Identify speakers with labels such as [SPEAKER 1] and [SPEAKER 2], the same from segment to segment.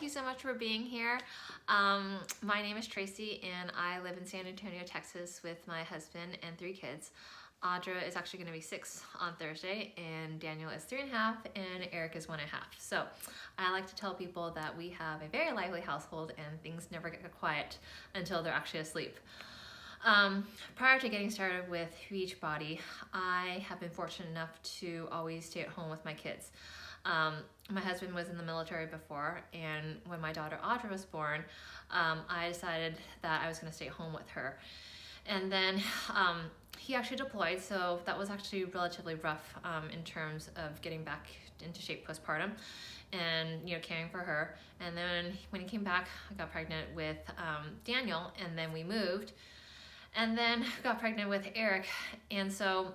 [SPEAKER 1] you so much for being here. My name is Tracy and I live in San Antonio, Texas with my husband and 3 kids. Audra is actually going to be 6 on Thursday, and Daniel is 3.5, and Eric is 1.5. So I like to tell people that we have a very lively household and things never get quiet until they're actually asleep. Prior to getting started with Beachbody, I have been fortunate enough to always stay at home with my kids. My husband was in the military before, and when my daughter Audra was born, I decided that I was going to stay home with her. And then he actually deployed, so that was actually relatively rough in terms of getting back into shape postpartum and caring for her. And then when he came back, I got pregnant with Daniel, and then we moved, and then got pregnant with Eric. And so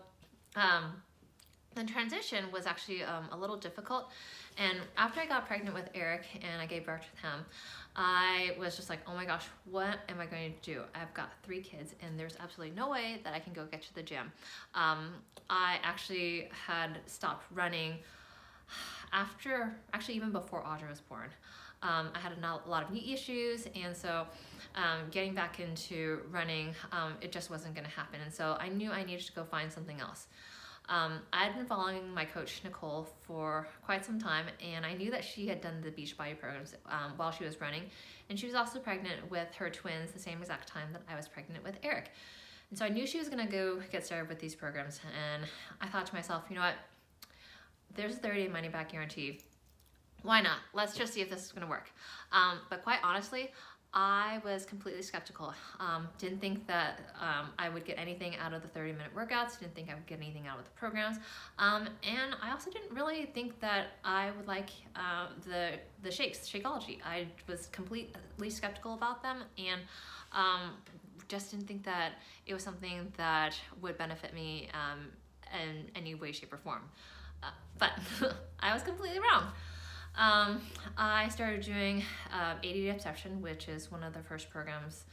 [SPEAKER 1] the transition was actually a little difficult. And after I got pregnant with Eric and I gave birth to him, I was just like, oh my gosh, what am I going to do? I've got 3 kids and there's absolutely no way that I can go get to the gym. I actually had stopped running even before Audra was born. I had a lot of knee issues, and so getting back into running, it just wasn't going to happen. And so I knew I needed to go find something else. I had been following my coach, Nicole, for quite some time, and I knew that she had done the Beachbody programs while she was running, and she was also pregnant with her twins the same exact time that I was pregnant with Eric. And so I knew she was going to go get started with these programs, and I thought to myself, you know what, there's a 30-day money-back guarantee. Why not? Let's just see if this is going to work. But quite honestly, I was completely skeptical. Didn't think that I would get anything out of the 30-minute workouts. Didn't think I would get anything out of the programs. And I also didn't really think that I would like the shakes, Shakeology. I was completely skeptical about them, and just didn't think that it was something that would benefit me in any way, shape, or form. But I was completely wrong. I started doing 80 Obsession, which is one of the first programs,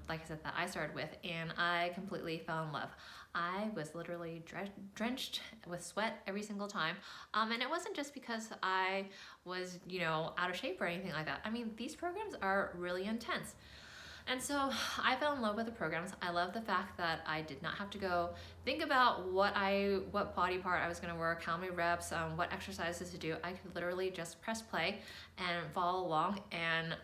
[SPEAKER 1] like I said, that I started with, and I completely fell in love. I was literally drenched with sweat every single time, and it wasn't just because I was, out of shape or anything like that. I mean, these programs are really intense. And so I fell in love with the programs. I love the fact that I did not have to go think about what body part I was going to work, how many reps, what exercises to do. I could literally just press play and follow along. And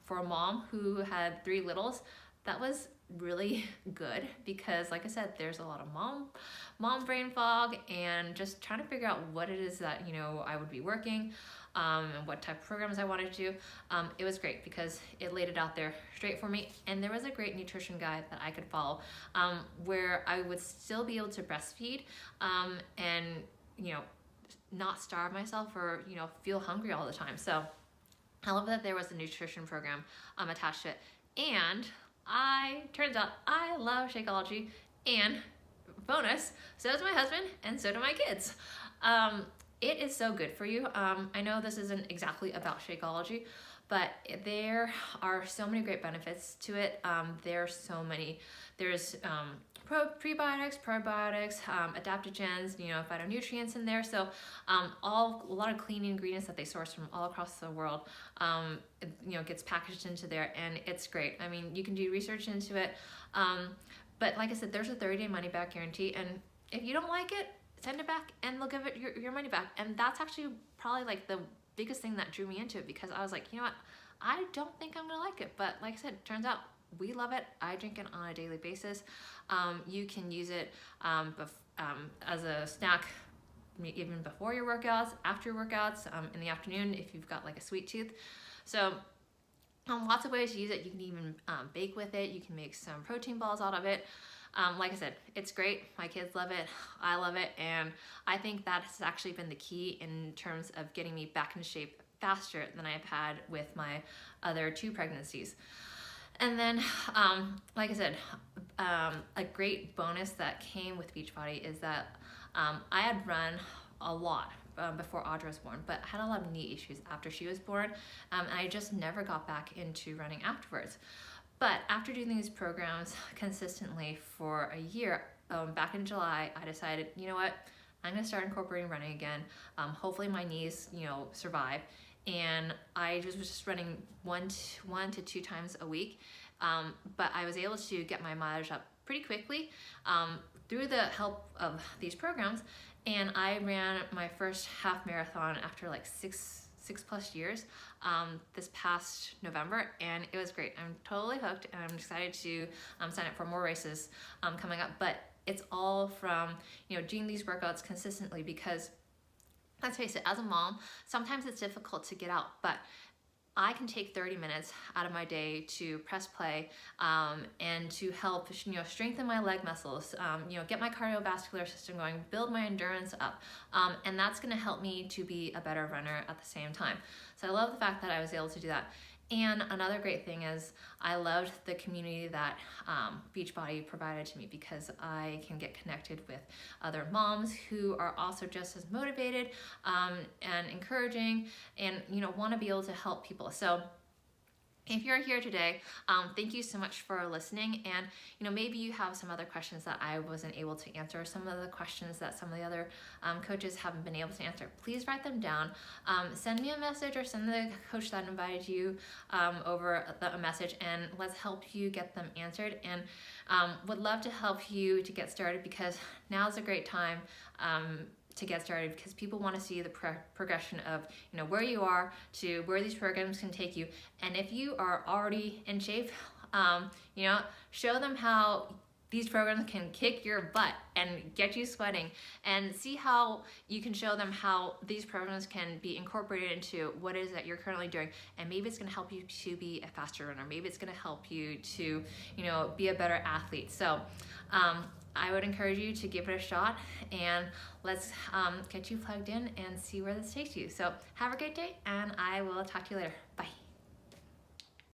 [SPEAKER 1] for a mom who had 3 littles, that was really good, because like I said, there's a lot of mom brain fog and just trying to figure out what it is that I would be working, and what type of programs I wanted to do. It was great because it laid it out there straight for me, and there was a great nutrition guide that I could follow, where I would still be able to breastfeed and not starve myself or feel hungry all the time. So I love that there was a nutrition program attached to it. And turns out I love Shakeology, and bonus, so does my husband and so do my kids. It is so good for you. I know this isn't exactly about Shakeology, but there are so many great benefits to it. There's prebiotics, probiotics, adaptogens, phytonutrients in there. So a lot of clean ingredients that they source from all across the world, gets packaged into there, and it's great. I mean, you can do research into it. But like I said, there's a 30-day money-back guarantee, and if you don't like it, send it back and they'll give it your money back. And that's actually probably like the biggest thing that drew me into it, because I was like, you know what, I don't think I'm gonna like it. But like I said, it turns out we love it. I drink it on a daily basis. You can use it as a snack even before your workouts, after your workouts, in the afternoon if you've got like a sweet tooth. So lots of ways to use it. You can even bake with it. You can make some protein balls out of it. Like I said, it's great. My kids love it. I love it. And I think that has actually been the key in terms of getting me back into shape faster than I've had with my other 2 pregnancies. And then, like I said, a great bonus that came with Beachbody is that I had run a lot before Audra was born, but I had a lot of knee issues after she was born, and I just never got back into running afterwards. But after doing these programs consistently for a year, back in July, I decided, you know what, I'm gonna start incorporating running again. Hopefully my knees, survive. and I was just running one to two times a week. But I was able to get my mileage up pretty quickly through the help of these programs. And I ran my first half marathon after like six plus years this past November, and it was great. I'm totally hooked, and I'm excited to sign up for more races coming up. But it's all from doing these workouts consistently, because let's face it, as a mom, sometimes it's difficult to get out, but I can take 30 minutes out of my day to press play and to help strengthen my leg muscles, get my cardiovascular system going, build my endurance up, and that's going to help me to be a better runner at the same time. So I love the fact that I was able to do that. And another great thing is I loved the community that Beachbody provided to me, because I can get connected with other moms who are also just as motivated and encouraging, and want to be able to help people. So if you're here today, thank you so much for listening. And maybe you have some other questions that I wasn't able to answer, some of the questions that some of the other coaches haven't been able to answer. Please write them down. Send me a message, or send the coach that invited you over a message, and let's help you get them answered. And would love to help you to get started, because now's a great time to get started, because people want to see the progression of where you are to where these programs can take you. And if you are already in shape, show them how these programs can kick your butt and get you sweating, and see how you can show them how these programs can be incorporated into what it is that you're currently doing. And maybe it's going to help you to be a faster runner. Maybe it's going to help you to be a better athlete. So I would encourage you to give it a shot, and let's get you plugged in and see where this takes you. So have a great day, and I will talk to you later. Bye.